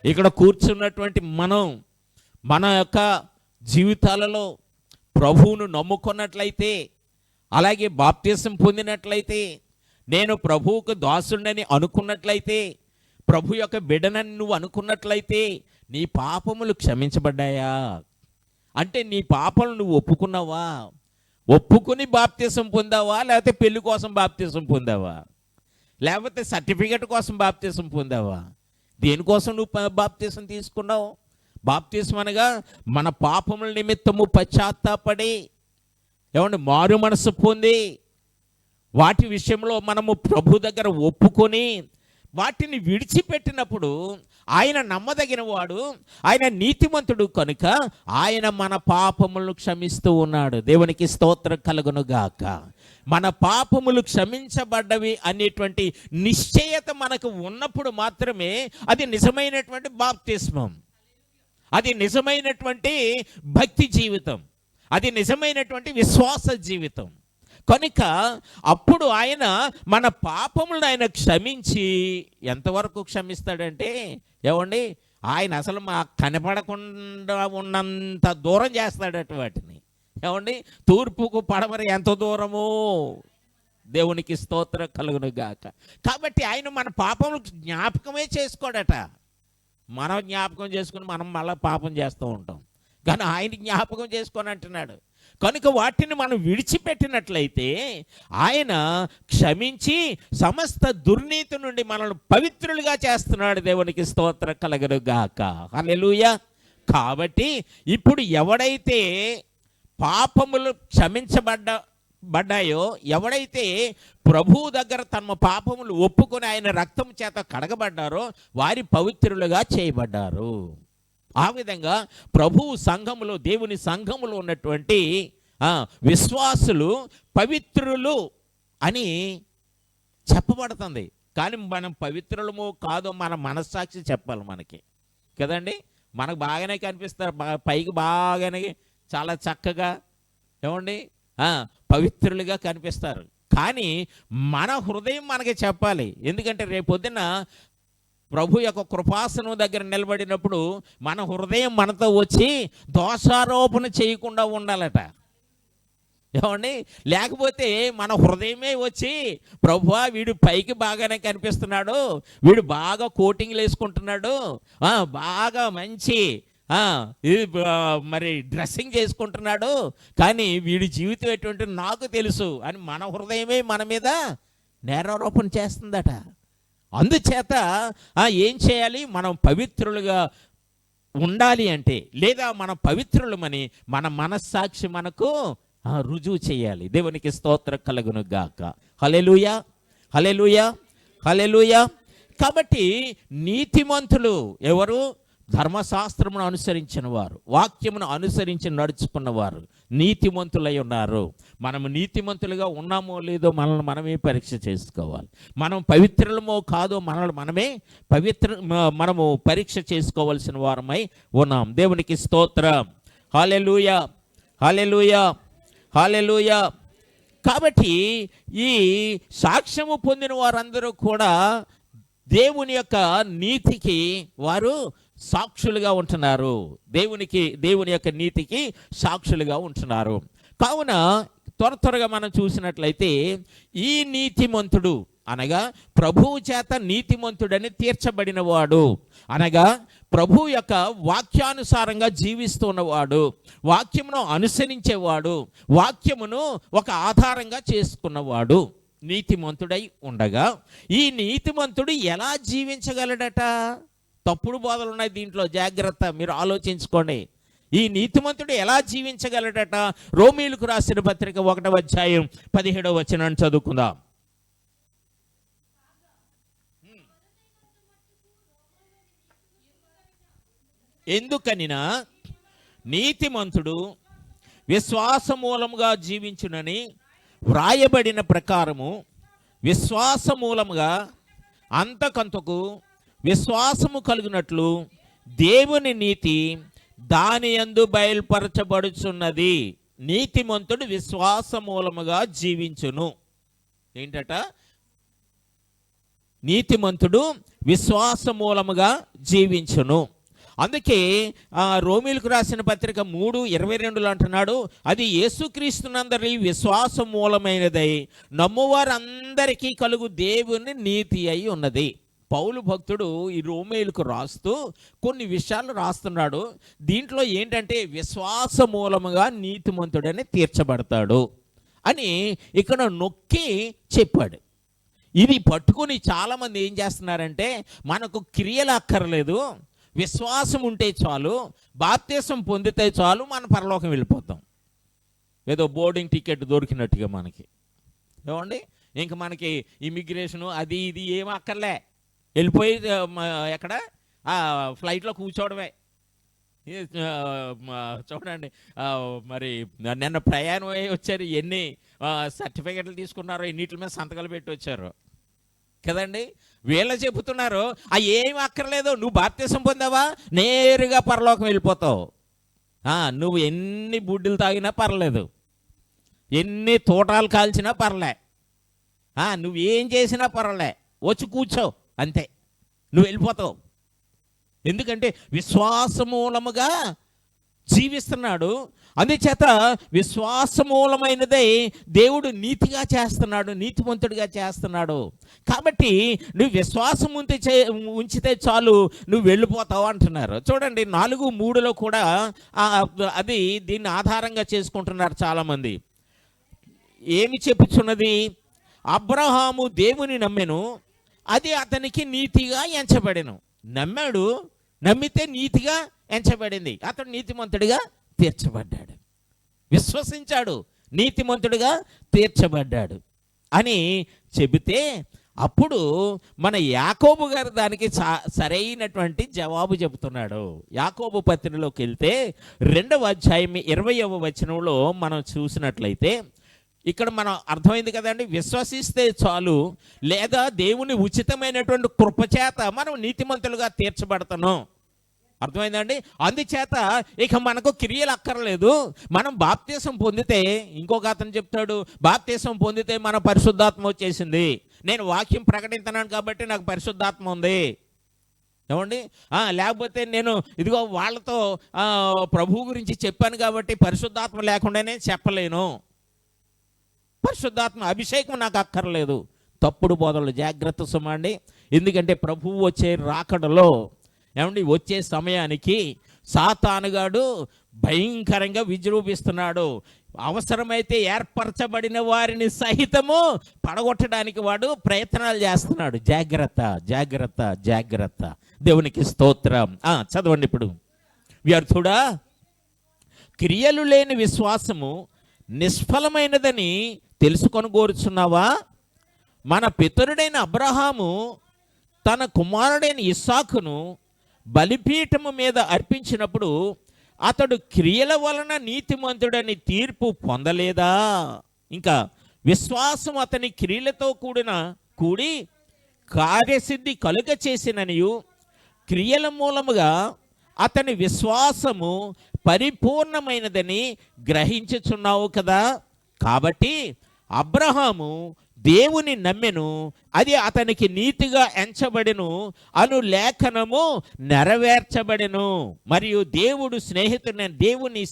ఇక్కడ కూర్చున్నటువంటి మన యొక్క జీవితాలలో ప్రభువును నమ్ముకున్నట్లయితే, అలాగే బాప్తిసం పొందినట్లయితే, నేను ప్రభువుకు దాసుడని అనుకున్నట్లయితే, ప్రభు యొక్క బిడ్డనని నువ్వు అనుకున్నట్లయితే నీ పాపములు క్షమించబడ్డాయా? అంటే నీ పాపలు నువ్వు ఒప్పుకున్నావా? ఒప్పుకుని బాప్తిసం పొందావా? లేకపోతే పెళ్లి కోసం బాప్తిసం పొందావా? లేకపోతే సర్టిఫికెట్ కోసం బాప్తిసం పొందావా? దేనికోసం నువ్వు బాప్తిసం తీసుకున్నావు? బాప్తిసం అనగా మన పాపముల నిమిత్తము పశ్చాత్తాపడి, ఏమంటే మారు మనసు పొంది, వాటి విషయంలో మనము ప్రభు దగ్గర ఒప్పుకొని వాటిని విడిచిపెట్టినప్పుడు ఆయన నమ్మదగిన వాడు, ఆయన నీతిమంతుడు కనుక ఆయన మన పాపములను క్షమిస్తూ ఉన్నాడు. దేవునికి స్తోత్రం కలుగును గాక. మన పాపములు క్షమించబడ్డవి అనేటువంటి నిశ్చయత మనకు ఉన్నప్పుడు మాత్రమే అది నిజమైనటువంటి బాప్తిస్మం, అది నిజమైనటువంటి భక్తి జీవితం, అది నిజమైనటువంటి విశ్వాస జీవితం. కనుక అప్పుడు ఆయన మన పాపములను ఆయన క్షమించి ఎంతవరకు క్షమిస్తాడంటే, ఏమండి, ఆయన అసలు మా కనపడకుండా ఉన్నంత దూరం చేస్తాడట వాటిని. ఏమండి, తూర్పుకు పడమర ఎంత దూరమో. దేవునికి స్తోత్రం కలుగును గాక. కాబట్టి ఆయన మన పాపములు జ్ఞాపకమే చేసుకోడట. మనం జ్ఞాపకం చేసుకుని మనం మళ్ళీ పాపం చేస్తూ ఉంటాం, కానీ ఆయన జ్ఞాపకం చేసుకొని అంటున్నాడు. కనుక వాటిని మనం విడిచిపెట్టినట్లయితే ఆయన క్షమించి సమస్త దుర్నీతి నుండి మనల్ని పవిత్రులుగా చేస్తున్నాడు. దేవునికి స్తోత్రం కలుగును గాక. హల్లెలూయా. కాబట్టి ఇప్పుడు ఎవడైతే పాపములు క్షమించబడ్డాయో, ఎవడైతే ప్రభువు దగ్గర తమ పాపములు ఒప్పుకొని ఆయన రక్తం చేత కడగబడ్డారో వారి పవిత్రులుగా చేయబడ్డారు. ఆ విధంగా ప్రభువు సంఘములో, దేవుని సంఘములో ఉన్నటువంటి విశ్వాసులు పవిత్రులు అని చెప్పబడుతుంది. కానీ మనం పవిత్రులమో కాదో మన మనస్సాక్షి చెప్పాలి మనకి, కదండి. మనకు బాగానే కనిపిస్తారు, పైకి బాగానే చాలా చక్కగా, ఏమండి, పవిత్రులుగా కనిపిస్తారు. కానీ మన హృదయం మనకి చెప్పాలి. ఎందుకంటే రేపొద్దున ప్రభు యొక్క కృపాసనం దగ్గర నిలబడినప్పుడు మన హృదయం మనతో వచ్చి దోషారోపణ చేయకుండా ఉండాలట. ఏమండి, లేకపోతే మన హృదయమే వచ్చి, ప్రభువా వీడు పైకి బాగానే కనిపిస్తున్నాడు, వీడు బాగా కోటింగ్లు వేసుకుంటున్నాడు, బాగా మంచి మరి డ్రెస్సింగ్ చేసుకుంటున్నాడు, కానీ వీడి జీవితం ఎటువంటి నాకు తెలుసు అని మన హృదయమే మన మీద నేరారోపణ చేస్తుందట. అందుచేత ఏం చేయాలి? మనం పవిత్రులుగా ఉండాలి అంటే, లేదా మనం పవిత్రులమని మన మనస్సాక్షి మనకు రుజువు చేయాలి. దేవునికి స్తోత్రం కలుగును గాక. హల్లెలూయా, హల్లెలూయా, హల్లెలూయా. కాబట్టి నీతిమంతులు ఎవరు? ధర్మశాస్త్రమును అనుసరించిన వారు, వాక్యమును అనుసరించి నడుచుకున్నవారు నీతిమంతులై ఉన్నారు. మనము నీతిమంతులుగా ఉన్నామో లేదో మనల్ని మనమే పరీక్ష చేసుకోవాలి. మనం పవిత్రులమో కాదో మనము పరీక్ష చేసుకోవాల్సిన వారమై ఉన్నాం. దేవునికి స్తోత్రం. హల్లెలూయా, హల్లెలూయా, హల్లెలూయా. కాబట్టి ఈ సాక్ష్యము పొందిన వారందరూ కూడా దేవుని యొక్క నీతికి వారు సాక్షులుగా ఉంటున్నారు. దేవుని యొక్క నీతికి సాక్షులుగా ఉంటున్నారు. కావున త్వరగా మనం చూసినట్లయితే ఈ నీతిమంతుడు అనగా ప్రభువు చేత నీతిమంతుడని తీర్చబడిన వాడు, అనగా ప్రభు యొక్క వాక్యానుసారంగా జీవిస్తున్నవాడు, వాక్యమును అనుసరించేవాడు, వాక్యమును ఒక ఆధారంగా చేసుకున్నవాడు నీతిమంతుడై ఉండగా, ఈ నీతిమంతుడు ఎలా జీవించగలడట? తప్పుడు బోధలు ఉన్నాయి దీంట్లో, జాగ్రత్త, మీరు ఆలోచించుకోండి. ఈ నీతిమంతుడు ఎలా జీవించగలడట? రోమీయులకు రాసిన పత్రిక 1వ అధ్యాయం 17వ వచనాన్ని చదువుకుందాం. ఎందుకనినా నీతిమంతుడు విశ్వాసమూలముగా జీవించునని వ్రాయబడిన ప్రకారము విశ్వాసమూలముగా అంతకంతకు విశ్వాసము కలిగినట్లు దేవుని నీతి దాని యందు బయలుపరచబడుచున్నది. నీతిమంతుడు విశ్వాసమూలముగా జీవించును. ఏంటట? నీతిమంతుడు విశ్వాస మూలముగా జీవించును. అందుకే రోమీలకు రాసిన పత్రిక 3:22 అంటున్నాడు, అది యేసుక్రీస్తునందరి విశ్వాస మూలమైనదై నమ్మువారందరికీ కలుగు దేవుని నీతి అయి ఉన్నది. పౌలు భక్తుడు ఈ రోమీలకు రాస్తూ కొన్ని విషయాలు రాస్తున్నాడు. దీంట్లో ఏంటంటే విశ్వాస మూలముగా నీతిమంతుడని తీర్చబడతాడు అని ఇక్కడ నొక్కి చెప్పాడు. ఇది పట్టుకుని చాలామంది ఏం చేస్తున్నారంటే, మనకు క్రియలు అక్కర్లేదు, విశ్వాసం ఉంటే చాలు, బాప్తిసం పొందితే చాలు, మన పరలోకం వెళ్ళిపోతాం. ఏదో బోర్డింగ్ టికెట్ దొరికినట్టుగా మనకి. ఏమండి, ఇంక మనకి ఇమిగ్రేషను అది ఇది ఏం అక్కర్లే, వెళ్ళిపోయి ఎక్కడ ఫ్లైట్లో కూర్చోవడమే. చూడండి, మరి నిన్న ప్రయాణం అయ్యి వచ్చారు, ఎన్ని సర్టిఫికెట్లు తీసుకున్నారో, ఎన్నిటి మీద సంతకాలు పెట్టి వచ్చారు కదండి. వీళ్ళ చెబుతున్నారు ఏమి అక్కర్లేదు, నువ్వు బాప్తిసం పొందావా నేరుగా పరలోకం వెళ్ళిపోతావు. నువ్వు ఎన్ని బుడ్డలు తాగినా పర్లేదు, ఎన్ని తోటాలు కాల్చినా పర్లే, నువ్వేం చేసినా పర్లే, వచ్చి కూర్చో అంతే, నువ్వు వెళ్ళిపోతావు. ఎందుకంటే విశ్వాసమూలముగా జీవిస్తున్నాడు. అందుచేత విశ్వాసమూలమైనదే దేవుడు నీతిగా చేస్తున్నాడు, నీతిమంతుడిగా చేస్తున్నాడు. కాబట్టి నువ్వు విశ్వాసం ఉంచితే చాలు, నువ్వు వెళ్ళిపోతావు అంటున్నారు. చూడండి 4:3 కూడా అది దీన్ని ఆధారంగా చేసుకుంటున్నారు చాలామంది. ఏమి చెప్పుచున్నది? అబ్రహాము దేవుని నమ్మెను, అది అతనికి నీతిగా ఎంచబడెను. నమ్మాడు, నమ్మితే నీతిగా ఎంచబడింది, అతడు నీతిమంతుడిగా తీర్చబడ్డాడు. విశ్వసించాడు, నీతిమంతుడిగా తీర్చబడ్డాడు అని చెబితే, అప్పుడు మన యాకోబు గారు దానికి సరైనటువంటి జవాబు చెబుతున్నాడు. యాకోబు పత్రికలోకి వెళ్తే 2వ అధ్యాయం 20వ వచనంలో మనం చూసినట్లయితే, ఇక్కడ మనం అర్థమైంది కదండి, విశ్వసిస్తే చాలు, లేదా దేవుని ఉచితమైనటువంటి కృపచేత మనం నీతిమంతులుగా తీర్చబడతాను. అర్థమైందండి. అందుచేత ఇక మనకు క్రియలు అక్కర్లేదు. మనం బాప్తిసం పొందితే, ఇంకొక అతను చెప్తాడు, బాప్తిసం పొందితే మన పరిశుద్ధాత్మ వచ్చేసింది, నేను వాక్యం ప్రకటిస్తున్నాను కాబట్టి నాకు పరిశుద్ధాత్మ ఉంది. ఏమండి, లేకపోతే నేను ఇదిగో వాళ్ళతో ప్రభువు గురించి చెప్పాను కాబట్టి పరిశుద్ధాత్మ లేకుండానే చెప్పలేను, పరిశుద్ధాత్మ అభిషేకం నాకు అక్కర్లేదు. తప్పుడు బోధనలు జాగ్రత్త సుమండి. ఎందుకంటే ప్రభువు వచ్చే రాకడలో, ఏమండి, వచ్చే సమయానికి సాతానుగాడు భయంకరంగా విజృంభిస్తున్నాడు. అవసరమైతే ఏర్పరచబడిన వారిని సహితము పడగొట్టడానికి వాడు ప్రయత్నాలు చేస్తున్నాడు. జాగ్రత్త, జాగ్రత్త, జాగ్రత్త. దేవునికి స్తోత్రం. చదవండి ఇప్పుడు. వ్యర్థుడా, క్రియలు లేని విశ్వాసము నిష్ఫలమైనదని తెలుసుకొని కోరుచున్నావా? మన పితరుడైన అబ్రహాము తన కుమారుడైన ఇస్సాకును బలిపీఠము మీద అర్పించినప్పుడు అతడు క్రియల వలన నీతిమంతుడని తీర్పు పొందలేదా? ఇంకా విశ్వాసం అతని క్రియలతో కూడి కార్యసిద్ధి కలుగ చేసిననియు, క్రియల మూలముగా అతని విశ్వాసము పరిపూర్ణమైనదని గ్రహించుచున్నావు కదా. కాబట్టి అబ్రహాము దేవుని నమ్మెను, అది అతనికి నీతిగా ఎంచబడెను అను లేఖనము నెరవేర్చబడెను, మరియు దేవుని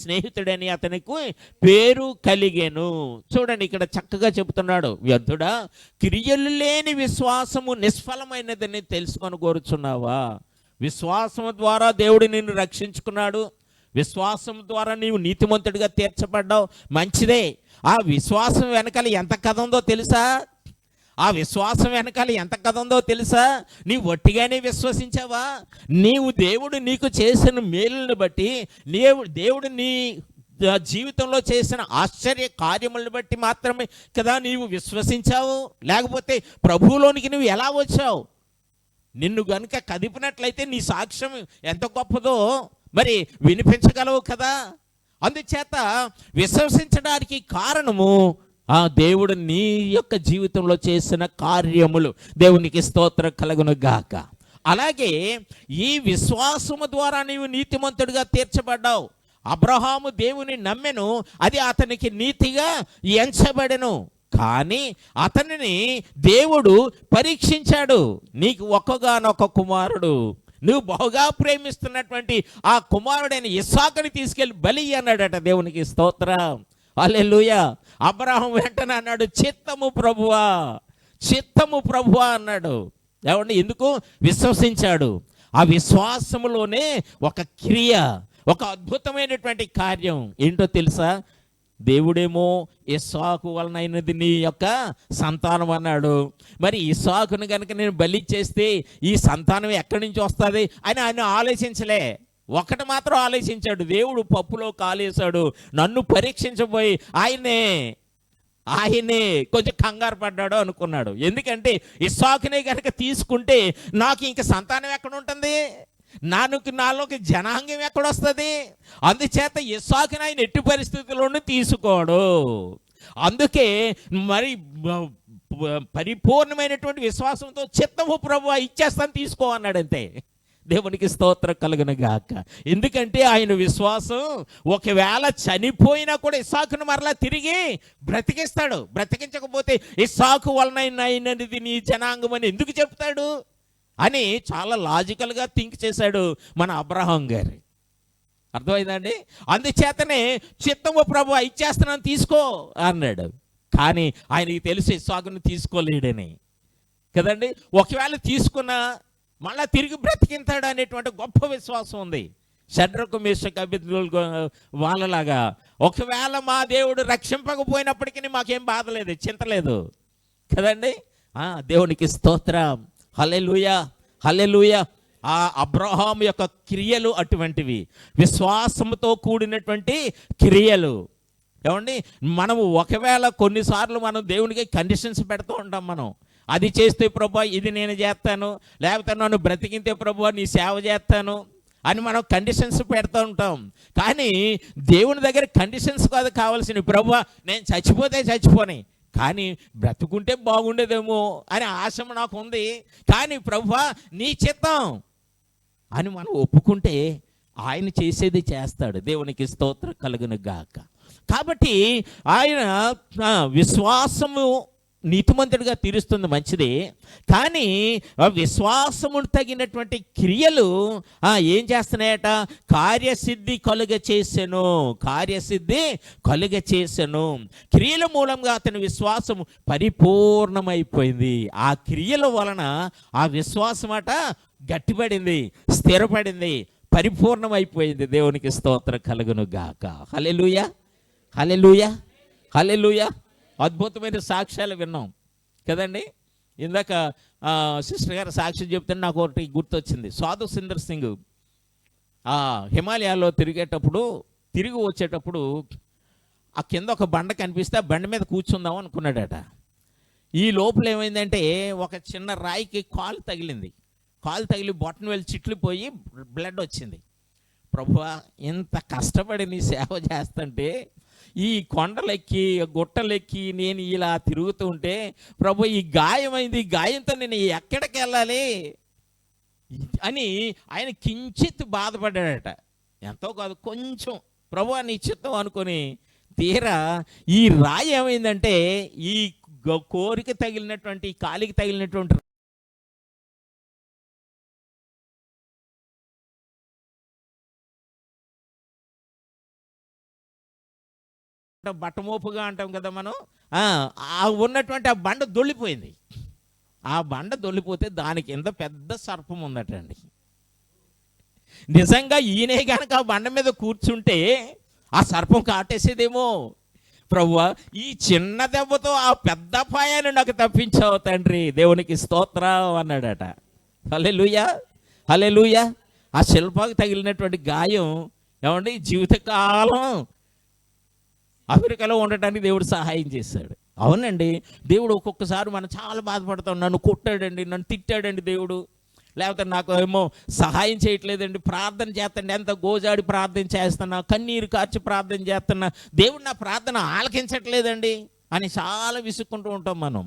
స్నేహితుడని అతనికి పేరు కలిగెను. చూడండి, ఇక్కడ చక్కగా చెబుతున్నాడు. వ్యర్థుడా, క్రియలు లేని విశ్వాసము నిష్ఫలమైనదని తెలుసుకొని కోరుచున్నావా? విశ్వాసము ద్వారా దేవుడు నిన్ను రక్షించుకున్నాడు, విశ్వాసం ద్వారా నీవు నీతిమంతుడిగా తీర్చబడ్డావు, మంచిదే. ఆ విశ్వాసం వెనకాల ఎంత కథ ఉందో తెలుసా? ఆ విశ్వాసం వెనకాల ఎంత కథ ఉందో తెలుసా? నీవు ఒట్టిగానే విశ్వసించావా? నీవు దేవుడు నీకు చేసిన మేలుని బట్టి, దేవుడు నీ జీవితంలో చేసిన ఆశ్చర్య కార్యములను బట్టి మాత్రమే కదా నీవు విశ్వసించావు. లేకపోతే ప్రభువులోనికి నువ్వు ఎలా వచ్చావు? నిన్ను గనుక కదిపినట్లయితే నీ సాక్ష్యం ఎంత గొప్పదో మరి వినిపించగలవు కదా. అందుచేత విశ్వసించడానికి కారణము ఆ దేవుడు నీ యొక్క జీవితంలో చేసిన కార్యములు. దేవునికి స్తోత్రం కలుగును గాక. అలాగే ఈ విశ్వాసము ద్వారా నీవు నీతిమంతుడిగా తీర్చబడ్డావు. అబ్రహాము దేవుని నమ్మెను, అది అతనికి నీతిగా ఎంచబడెను. కానీ అతనిని దేవుడు పరీక్షించాడు. నీకు ఒక్కగానొక్క కుమారుడు, నువ్వు బహుగా ప్రేమిస్తున్నటువంటి ఆ కుమారుడైన ఇస్సాకుని తీసుకెళ్ళి బలి అన్నాడట. దేవునికి స్తోత్రం, హల్లెలూయా. అబ్రహాము వెంటనే అన్నాడు, చిత్తము ప్రభువా, చిత్తము ప్రభువా అన్నాడు. ఏమండి, ఎందుకు? విశ్వసించాడు. ఆ విశ్వాసములోనే ఒక క్రియ, ఒక అద్భుతమైనటువంటి కార్యం ఏంటో తెలుసా? దేవుడేమో ఇస్సాకు వలన అయినది నీ యొక్క సంతానం అన్నాడు. మరి ఇస్సాకును కనుక నేను బలి చేస్తే ఈ సంతానం ఎక్కడి నుంచి వస్తుంది అని ఆయన ఆలోచించలే. ఒకటి మాత్రం ఆలోచించాడు, దేవుడు పప్పులో కాలేశాడు, నన్ను పరీక్షించబోయి ఆయనే కొంచెం కంగారు పడ్డాడు అనుకున్నాడు. ఎందుకంటే ఇస్సాకునే కనుక తీసుకుంటే నాకు ఇంక సంతానం ఎక్కడ ఉంటుంది, నాలోకి జనాంగం ఎక్కడొస్తుంది? అందుచేత ఇస్సాకుని ఆయన ఎట్టి పరిస్థితుల్లోనూ తీసుకోడు. అందుకే మరి పరిపూర్ణమైనటువంటి విశ్వాసంతో చిత్తము ప్రభువా ఇచ్చేస్తాను తీసుకో అన్నాడు. అంతే. దేవునికి స్తోత్రం కలుగును గాక. ఎందుకంటే ఆయన విశ్వాసం ఒకవేళ చనిపోయినా కూడా ఇస్సాకును మరలా తిరిగి బ్రతికిస్తాడు. బ్రతికించకపోతే ఇస్సాకు వలన అయినది నీ జనాంగం అని ఎందుకు చెప్తాడు అని చాలా లాజికల్గా థింక్ చేశాడు మన అబ్రహాం గారు. అర్థమైందండి? అందుచేతనే చిత్తము ప్రభువా ఇచ్చేస్తున్నాను తీసుకో అన్నాడు. కానీ ఆయనకి తెలిసి ఇస్సాకును తీసుకోలేడని కదండి. ఒకవేళ తీసుకున్నా మళ్ళా తిరిగి బ్రతికింతాడు అనేటువంటి గొప్ప విశ్వాసం ఉంది. షడ్రకు మేషకు అబేద్నెగో వాళ్ళలాగా ఒకవేళ మా దేవుడు రక్షింపకపోయినప్పటికీ మాకేం బాధ లేదు, చింత లేదు కదండి. దేవునికి స్తోత్రం, హల్లెలూయా, హల్లెలూయా. ఆ అబ్రహాము యొక్క క్రియలు అటువంటివి, విశ్వాసంతో కూడినటువంటి క్రియలు. ఏమండి, మనము ఒకవేళ కొన్నిసార్లు మనం దేవునికి కండిషన్స్ పెడుతూ ఉంటాం. మనం అది చేస్తే ప్రభువా ఇది నేను చేస్తాను, లేకపోతే నన్ను బ్రతికింతే ప్రభువా నీ సేవ చేస్తాను అని మనం కండిషన్స్ పెడుతూ ఉంటాం. కానీ దేవుని దగ్గర కండిషన్స్ కాదు కావాల్సినవి. ప్రభువా నేను చచ్చిపోతే చచ్చిపోని, కానీ బ్రతుకుంటే బాగుండేదేమో అనే ఆశ నాకు ఉంది, కానీ ప్రభువా నీ చిత్తం అని మనం ఒప్పుకుంటే ఆయన చేసేది చేస్తాడు. దేవునికి స్తోత్రం కలుగును గాక. కాబట్టి ఆయన విశ్వాసము నీతిమంతుడిగా తీరుస్తుంది, మంచిది. కానీ విశ్వాసమును తగినటువంటి క్రియలు ఏం చేస్తున్నాయట? కార్యసిద్ధి కలుగచేసెను, కార్యసిద్ధి కలుగచేసెను. క్రియల మూలంగా అతని విశ్వాసము పరిపూర్ణమైపోయింది. ఆ క్రియల వలన ఆ విశ్వాసం అట గట్టిపడింది, స్థిరపడింది, పరిపూర్ణమైపోయింది. దేవునికి స్తోత్రం కలుగును గాక. హల్లెలూయా, హల్లెలూయా, హల్లెలూయా. అద్భుతమైన సాక్ష్యాలు విన్నాం కదండి. ఇందాక సిస్టర్ గారు సాక్ష్యం చెప్తే నాకు ఒకటి గుర్తొచ్చింది. సాధు సుందర్ సింగ్ హిమాలయాల్లో తిరిగి వచ్చేటప్పుడు ఆ కింద ఒక బండ కనిపిస్తే ఆ బండ మీద కూర్చుందాం అనుకున్నాడట. ఈ లోపల ఏమైందంటే ఒక చిన్న రాయికి కాలు తగిలి బొట్టన వెళ్ళి చిట్లిపోయి బ్లడ్ వచ్చింది. ప్రభువా ఇంత కష్టపడి నీ సేవ చేస్తుంటే ఈ కొండలెక్కి గుట్టలెక్కి నేను ఇలా తిరుగుతూ ఉంటే ప్రభు ఈ గాయమైంది, ఈ గాయంతో నేను ఎక్కడికి వెళ్ళాలి అని ఆయన కించిత్ బాధపడ్డాడట. ఎంతో కాదు, కొంచెం ప్రభు నీ చిత్తం అనుకొని తీరా ఈ రాయి ఏమైందంటే ఈ కోరిక తగిలినటువంటి కాలికి తగిలినటువంటి బట్టమోపుగా అంటాం కదా మనం, ఉన్నటువంటి ఆ బండ దొల్లిపోయింది. ఆ బండ దొల్లిపోతే దాని కింద పెద్ద సర్పం ఉందటండి. నిజంగా ఈయనే కనుక ఆ బండ మీద కూర్చుంటే ఆ సర్పం కాటేసేదేమో. ప్రభువా ఈ చిన్న దెబ్బతో ఆ పెద్ద పాయాన్ని నాకు తప్పించావు తండ్రి, దేవునికి స్తోత్రం అన్నాడట. హల్లెలూయా, హల్లెలూయా. ఆ శిల్పాకు తగిలినటువంటి గాయం ఏమండి జీవితకాలం అమెరికాలో ఉండటానికి దేవుడు సహాయం చేశాడు. అవునండి, దేవుడు ఒక్కొక్కసారి మనం చాలా బాధపడతాం. నన్ను కొట్టాడండి, నన్ను తిట్టాడండి దేవుడు, లేకపోతే నాకు ఏమో సహాయం చేయట్లేదండి, ప్రార్థన చేస్తాండి, ఎంత గోజాడి ప్రార్థన చేస్తున్నా, కన్నీరు కార్చి ప్రార్థన చేస్తున్నా, దేవుడు నా ప్రార్థన ఆలకించట్లేదండి అని చాలా విసుక్కుంటూ ఉంటాం మనం.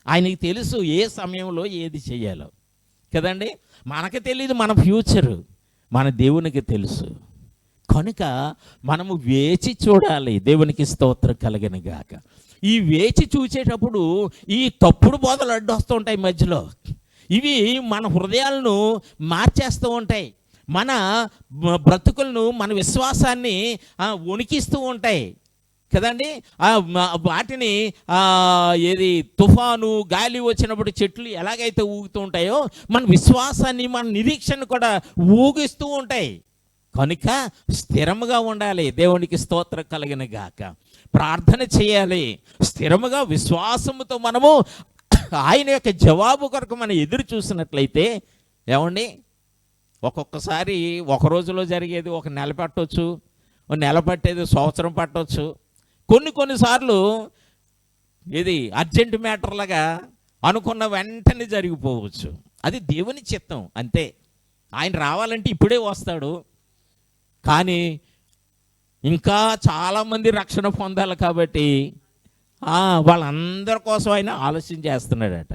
ఆయనకి తెలుసు ఏ సమయంలో ఏది చేయాలో కదండి. మనకు తెలియదు మన ఫ్యూచరు, మన దేవునికి తెలుసు. కనుక మనము వేచి చూడాలి. దేవునికి స్తోత్రం కలుగును గాక. ఈ వేచి చూసేటప్పుడు ఈ తప్పుడు బోధలు అడ్డొస్తూ ఉంటాయి మధ్యలో. ఇవి మన హృదయాలను మార్చేస్తూ ఉంటాయి, మన బ్రతుకులను, మన విశ్వాసాన్ని వణికిస్తూ ఉంటాయి కదండి. వాటిని ఏది తుఫాను గాలి వచ్చినప్పుడు చెట్లు ఎలాగైతే ఊగుతూ ఉంటాయో మన విశ్వాసాన్ని, మన నిరీక్షణ కూడా ఊగిస్తూ ఉంటాయి. కనుక స్థిరముగా ఉండాలి. దేవునికి స్తోత్రం కలుగును గాక. ప్రార్థన చేయాలి స్థిరముగా, విశ్వాసముతో మనము ఆయన యొక్క జవాబు కొరకు మనం ఎదురు చూసినట్లయితే ఏమండి, ఒక్కొక్కసారి ఒక రోజులో జరిగేది ఒక నెల పట్టవచ్చు, నెల పట్టేది సంవత్సరం పట్టవచ్చు. కొన్నిసార్లు ఇది అర్జెంట్ మ్యాటర్ లాగా అనుకున్న వెంటనే జరిగిపోవచ్చు. అది దేవుని చిత్తం అంతే. ఆయన రావాలంటే ఇప్పుడే వస్తాడు, కానీ ఇంకా చాలామంది రక్షణ పొందాలి కాబట్టి వాళ్ళందరి కోసం ఆయన ఆలస్యం చేస్తున్నాడట.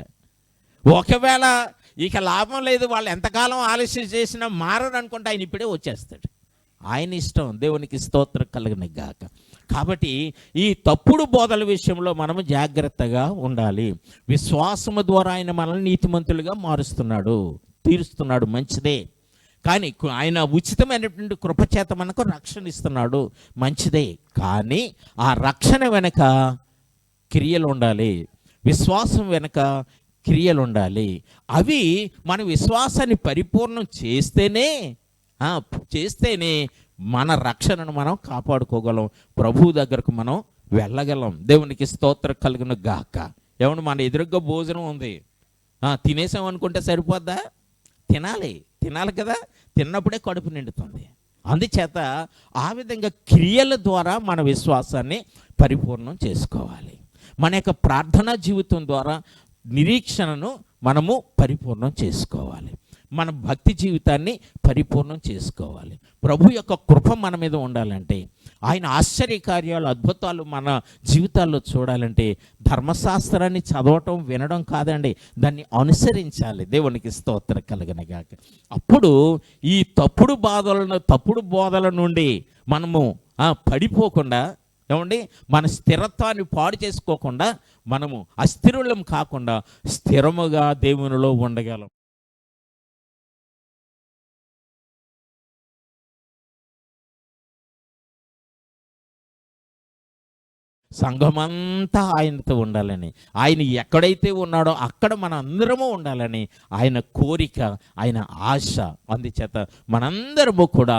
ఒకవేళ ఇక లాభం లేదు, వాళ్ళు ఎంతకాలం ఆలస్యం చేసినా మారరు అనుకుంటే ఆయన ఇప్పుడే వచ్చేస్తాడు. ఆయన ఇష్టం. దేవునికి స్తోత్రం కలుగును గాక. కాబట్టి ఈ తప్పుడు బోధల విషయంలో మనము జాగ్రత్తగా ఉండాలి. విశ్వాసము ద్వారా ఆయన మనల్ని నీతిమంతులుగా మారుస్తున్నాడు, తీరుస్తున్నాడు, మంచిదే. కానీ ఆయన ఉచితమైనటువంటి కృపచేత మనకు రక్షణ ఇస్తున్నాడు, మంచిదే. కానీ ఆ రక్షణ వెనక క్రియలు ఉండాలి, విశ్వాసం వెనక క్రియలు ఉండాలి. అవి మన విశ్వాసాన్ని పరిపూర్ణం చేస్తేనే మన రక్షణను మనం కాపాడుకోగలం, ప్రభువు దగ్గరకు మనం వెళ్ళగలం. దేవునికి స్తోత్రం కలుగును గాక. ఏమన్నా మన ఎదురుగా భోజనం ఉంది, తినేసాం అనుకుంటే సరిపోద్దా? తినాలి కదా. తిన్నప్పుడే కడుపు నిండుతుంది. అందుచేత ఆ విధంగా క్రియల ద్వారా మన విశ్వాసాన్ని పరిపూర్ణం చేసుకోవాలి. మన యొక్క ప్రార్థనా జీవితం ద్వారా నిరీక్షణను మనము పరిపూర్ణం చేసుకోవాలి. మన భక్తి జీవితాన్ని పరిపూర్ణం చేసుకోవాలి. ప్రభు యొక్క కృప మన మీద ఉండాలంటే, ఆయన ఆశ్చర్యకార్యాలు, అద్భుతాలు మన జీవితాల్లో చూడాలంటే ధర్మశాస్త్రాన్ని చదవటం, వినడం కాదండి, దాన్ని అనుసరించాలి. దేవునికి స్తోత్రం కలుగును గాక. అప్పుడు ఈ తప్పుడు బోధల నుండి మనము పడిపోకుండా, ఏమండి, మన స్థిరత్వాన్ని పాడు చేసుకోకుండా, మనము అస్థిరులం కాకుండా స్థిరముగా దేవునిలో ఉండగలం. సంఘమంతా ఆయనతో ఉండాలని, ఆయన ఎక్కడైతే ఉన్నాడో అక్కడ మన అందరము ఉండాలని ఆయన కోరిక, ఆయన ఆశ. అందుచేత మనందరము కూడా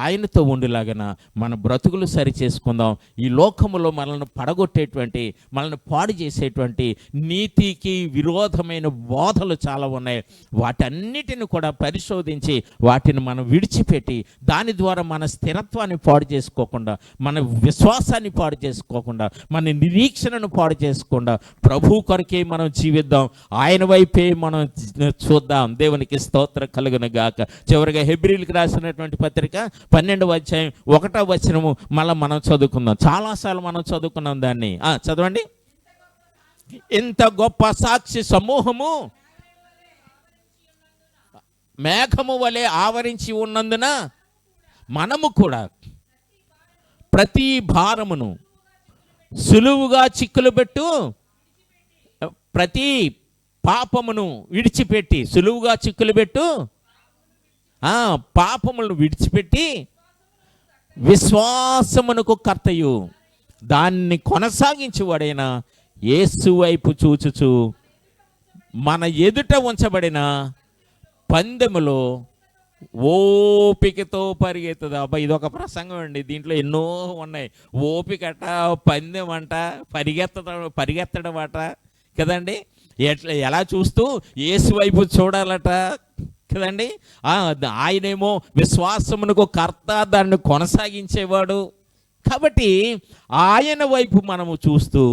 ఆయనతో ఉండేలాగన మన బ్రతుకులు సరి చేసుకుందాం. ఈ లోకములో మనల్ని పడగొట్టేటువంటి, మనల్ని పాడు చేసేటువంటి నీతికి విరోధమైన బోధలు చాలా ఉన్నాయి. వాటన్నిటిని కూడా పరిశోధించి వాటిని మనం విడిచిపెట్టి దాని ద్వారా మన స్థిరత్వాన్ని పాడు చేసుకోకుండా, మన విశ్వాసాన్ని పాడు చేసుకోకుండా, మన నిరీక్షణను పాడు చేసుకుండా ప్రభు కొరకే మనం జీవిద్దాం, ఆయన వైపే మనం చూద్దాం. దేవునికి స్తోత్రం కలుగును గాక. చివరిగా హెబ్రీయులకు రాసినటువంటి పత్రిక 12వ అధ్యాయం 1వ వచనము మళ్ళీ మనం చదువుకుందాం. చాలాసార్లు మనం చదువుకున్నాం దాన్ని. చదవండి. ఇంత గొప్ప సాక్షి సమూహము మేఘము వలె ఆవరించి ఉన్నందున మనము కూడా ప్రతి భారమును సులువుగా చిక్కులు పెట్టు, ప్రతి పాపమును విడిచిపెట్టి, సులువుగా చిక్కులు పెట్టు, పాపములను విడిచిపెట్టి విశ్వాసమునకు కర్తయు దాన్ని కొనసాగించువాడైన యేసు వైపు చూచుచు మన ఎదుట ఉంచబడిన పందెములో ఓపికతో పరిగెత్తుదా. అబ్బా, ఇదొక ప్రసంగం అండి. దీంట్లో ఎన్నో ఉన్నాయి. ఓపికట, పందెం అంట, పరిగెత్తడం అట కదండి. ఎలా చూస్తూ యేసు వైపు చూడాలట కదండి. ఆయనేమో విశ్వాసమునకు కర్త, దాన్ని కొనసాగించేవాడు. కాబట్టి ఆయన వైపు మనము చూస్తూ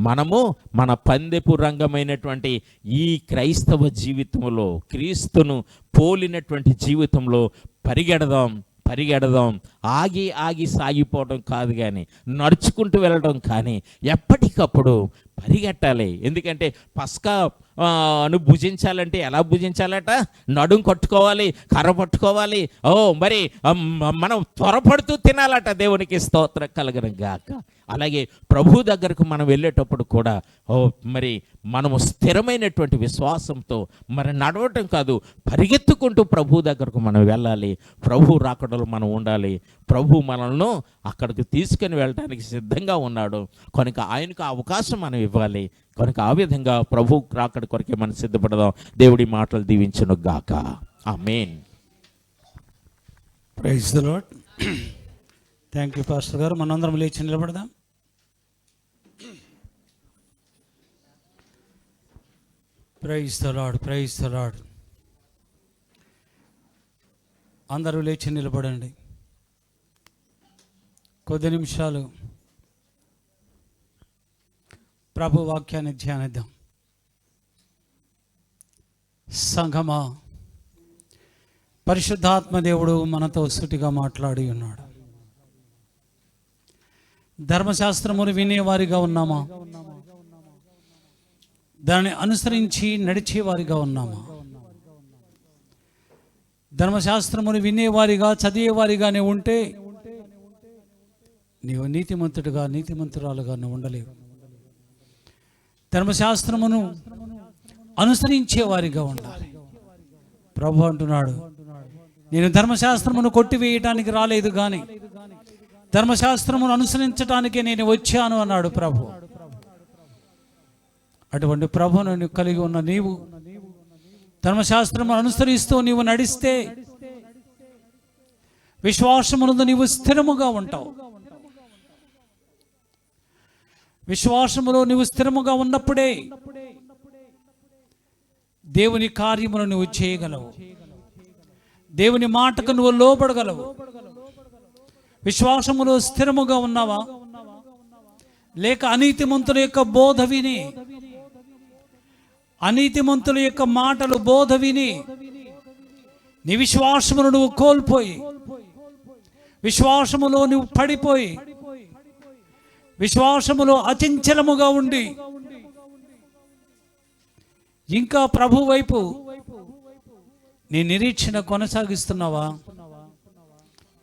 మనము మన పందెపు రంగమైనటువంటి ఈ క్రైస్తవ జీవితంలో, క్రీస్తును పోలినటువంటి జీవితంలో పరిగెడదాం. ఆగి సాగిపోవడం కాదు, కానీ నడుచుకుంటూ వెళ్ళడం కానీ ఎప్పటికప్పుడు పరిగెట్టాలి. ఎందుకంటే పస్కా భుజించాలంటే ఎలా భుజించాలట? నడుం కట్టుకోవాలి, కర్ర పట్టుకోవాలి. మరి మనం త్వరపడుతూ తినాలట. దేవునికి స్తోత్రం కలుగును గాక. అలాగే ప్రభు దగ్గరకు మనం వెళ్ళేటప్పుడు కూడా మరి మనము స్థిరమైనటువంటి విశ్వాసంతో మరి నడవటం కాదు, పరిగెత్తుకుంటూ ప్రభు దగ్గరకు మనం వెళ్ళాలి. ప్రభు రాకడలో మనం ఉండాలి. ప్రభు మనల్ని అక్కడికి తీసుకుని వెళ్ళడానికి సిద్ధంగా ఉన్నాడు కనుక ఆయనకు అవకాశం మనం ఇవ్వాలి. కనుక ఆ విధంగా ప్రభు రాకడ కొరకే మనం సిద్ధపడదాం. దేవుడి మాటలు దీవించును గాక. ఆమేన్. Praise the Lord. Thank you pastor గారు. మనందరం లేచి నిలబడదాం. Praise the Lord, praise the Lord. అందరూ లేచి నిలబడండి. కొద్ది నిమిషాలు ప్రభు వాక్యాన్ని ధ్యానిద్దాం. సంఘమా, పరిశుద్ధాత్మ దేవుడు మనతో సూటిగా మాట్లాడి ఉన్నాడు. ధర్మశాస్త్రమును వినేవారిగా ఉన్నామా? దాన్ని అనుసరించి నడిచేవారిగా ఉన్నామా? ధర్మశాస్త్రమును వినేవారిగా, చదివేవారిగానే ఉంటే నీవు నీతిమంతుడిగా, నీతిమంతురాలుగా నువ్వు ఉండలేవు. ధర్మశాస్త్రమును అనుసరించేవారిగా ఉండాలి. ప్రభు అంటున్నాడు, నేను ధర్మశాస్త్రమును కొట్టివేయటానికి రాలేదు కానీ ధర్మశాస్త్రమును అనుసరించటానికే నేను వచ్చాను అన్నాడు ప్రభు. అటువంటి ప్రభువును కలిగి ఉన్న నీవు ధర్మశాస్త్రమును అనుసరిస్తూ నీవు నడిస్తే విశ్వాసమునందు నీవు స్థిరముగా ఉంటావు. విశ్వాసములో నీవు స్థిరముగా ఉన్నప్పుడే దేవుని కార్యమును నువ్వు చేయగలవు. దేవుని మాటకు నువ్వు లోబడగలవు. విశ్వాసములో స్థిరముగా ఉన్నావా? లేక అనీతిమంతుల యొక్క బోధ విని, అనీతిమంతుల యొక్క మాటలు బోధ విని నీ విశ్వాసమును నువ్వు కోల్పోయి, విశ్వాసములో నువ్వు పడిపోయి, విశ్వాసములో అచంచలముగా ఉండి ఇంకా ప్రభు వైపు నీ నిరీక్షణ కొనసాగిస్తున్నావా?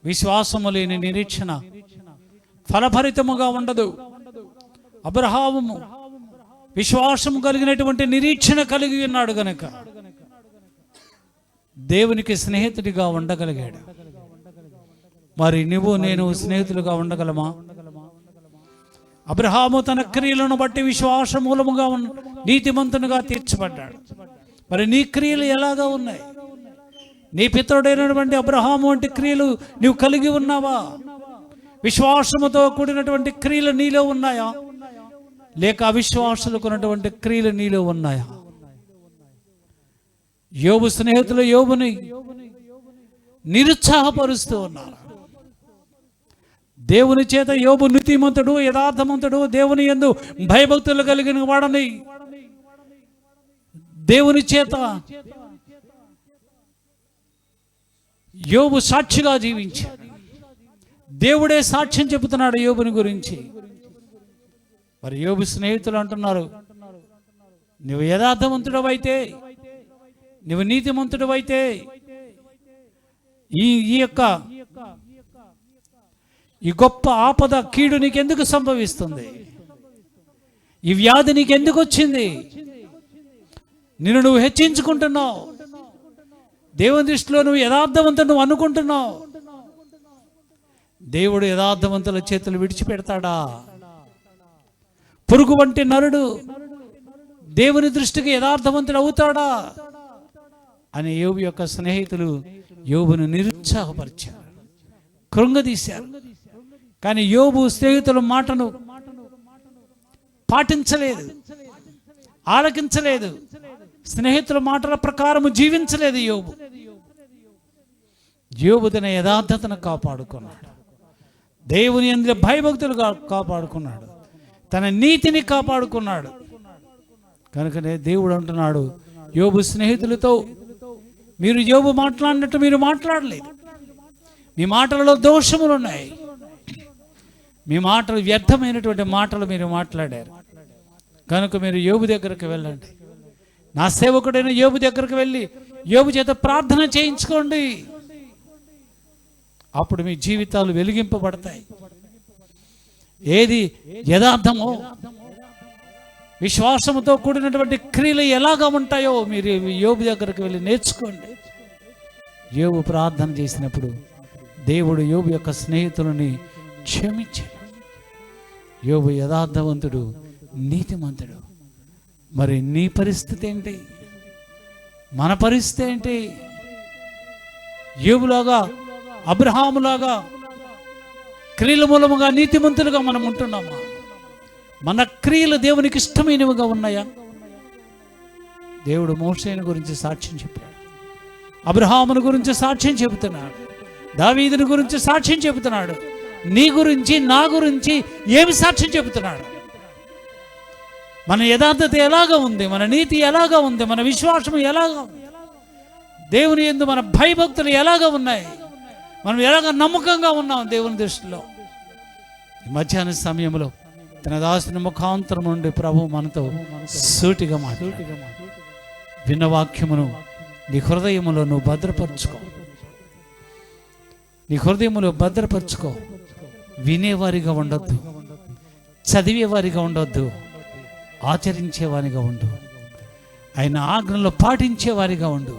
విశ్వాసము లేని నిరీక్షణ ఫలభరితముగా ఉండదు. అబ్రహాము విశ్వాసము కలిగినటువంటి నిరీక్షణ కలిగి ఉన్నాడు గనుక దేవునికి స్నేహితుడిగా ఉండగలిగాడు. మరి నువ్వు నేను స్నేహితులుగా ఉండగలమా? అబ్రహాము తన క్రియలను బట్టి విశ్వాస మూలముగా నీతిమంతునిగా తీర్చబడ్డాడు. మరి నీ క్రియలు ఎలాగా ఉన్నాయి? నీ పితరుడైనటువంటి అబ్రహాము వంటి క్రియలు నీవు కలిగి ఉన్నావా? విశ్వాసముతో కూడినటువంటి క్రియలు నీలో ఉన్నాయా? లేక అవిశ్వాసులకు ఉన్నటువంటి క్రియలు నీలో ఉన్నాయా? యోబు స్నేహితులు యోబుని నిరుత్సాహపరుస్తూ ఉన్నారు. దేవుని చేత యోబు నీతిమంతుడు, యథార్థమంతుడు, దేవుని యందు భయభక్తులు కలిగిన వాడని దేవుని చేత యోబు సాక్షిగా జీవించాడు. దేవుడే సాక్ష్యం చెబుతున్నాడు యోబుని గురించి. మరి యోబు స్నేహితులు అంటున్నారు, నువ్వు యథార్థవంతుడు అయితే, నువ్వు నీతిమంతుడు అయితే ఈ గొప్ప ఆపద కీడు నీకెందుకు సంభవిస్తుంది? ఈ వ్యాధి నీకెందుకు వచ్చింది? నిన్ను నువ్వు హెచ్చించుకుంటున్నావు. దేవుని దృష్టిలో నువ్వు యథార్థవంతుడు నువ్వు అనుకుంటున్నావు. దేవుడు యథార్థవంతుల చేతులు విడిచిపెడతాడా? పురుగు వంటి నరుడు దేవుని దృష్టికి యథార్థవంతుడు అవుతాడా అని యోబు యొక్క స్నేహితులు యోబును నిరుత్సాహపరిచారు, కృంగదీశారు. కానీ యోబు స్నేహితుల మాటను పాటించలేదు, ఆలకించలేదు, స్నేహితుల మాటల ప్రకారము జీవించలేదు. యోబు తన యథార్థతను కాపాడుకున్నాడు, దేవుని యందు భయభక్తులు కాపాడుకున్నాడు, తన నీతిని కాపాడుకున్నాడు. కనుకనే దేవుడు అంటున్నాడు యోబు స్నేహితులతో, మీరు యోబు మాట్లాడినట్టు మీరు మాట్లాడలేదు. మీ మాటలలో దోషములు ఉన్నాయి. మీ మాటలు వ్యర్థమైనటువంటి మాటలు మీరు మాట్లాడారు. కనుక మీరు యోబు దగ్గరకు వెళ్ళండి. నా సేవకుడైన యోబు దగ్గరకు వెళ్ళి యోబు చేత ప్రార్థన చేయించుకోండి. అప్పుడు మీ జీవితాలు వెలిగింపబడతాయి. ఏది యథార్థమో, విశ్వాసముతో కూడినటువంటి క్రియలు ఎలాగా ఉంటాయో మీరు యోబు దగ్గరకు వెళ్ళి నేర్చుకోండి. యోబు ప్రార్థన చేసినప్పుడు దేవుడు యోబు యొక్క స్నేహితులని క్షమించాడు. యోబు యథార్థవంతుడు, నీతిమంతుడు. మరి నీ పరిస్థితి ఏంటి? మన పరిస్థితి ఏంటి? యోబులాగా, అబ్రహాములాగా క్రియల మూలముగా నీతిమంతులుగా మనం ఉంటున్నామా? మన క్రియలు దేవునికి ఇష్టమైనవిగా ఉన్నాయా? దేవుడు మోషేను గురించి సాక్ష్యం చెప్పాడు, అబ్రహామును గురించి సాక్ష్యం చెబుతున్నాడు, దావీదుని గురించి సాక్ష్యం చెబుతున్నాడు. నీ గురించి, నా గురించి ఏమి సాక్ష్యం చెబుతున్నాడు? మన యథార్థత ఎలాగా ఉంది? మన నీతి ఎలాగా ఉంది? మన విశ్వాసం ఎలాగా ఉంది? దేవుని యందు మన భయభక్తులు ఎలాగా ఉన్నాయి? మనం ఎలాగ నమ్మకంగా ఉన్నాం దేవుని దృష్టిలో? ఈ మధ్యాహ్న సమయంలో తన దాసుని ముఖాంతరం నుండి ప్రభు మనతో సూటిగా మాట్లాడు. విన్న వాక్యమును నీ హృదయములో నువ్వు భద్రపరుచుకో. నీ హృదయములో భద్రపరుచుకో. వినేవారిగా ఉండొద్దు, చదివేవారిగా ఉండొద్దు, ఆచరించేవారిగా ఉండు. ఆయన ఆజ్ఞలు పాటించేవారిగా ఉండు.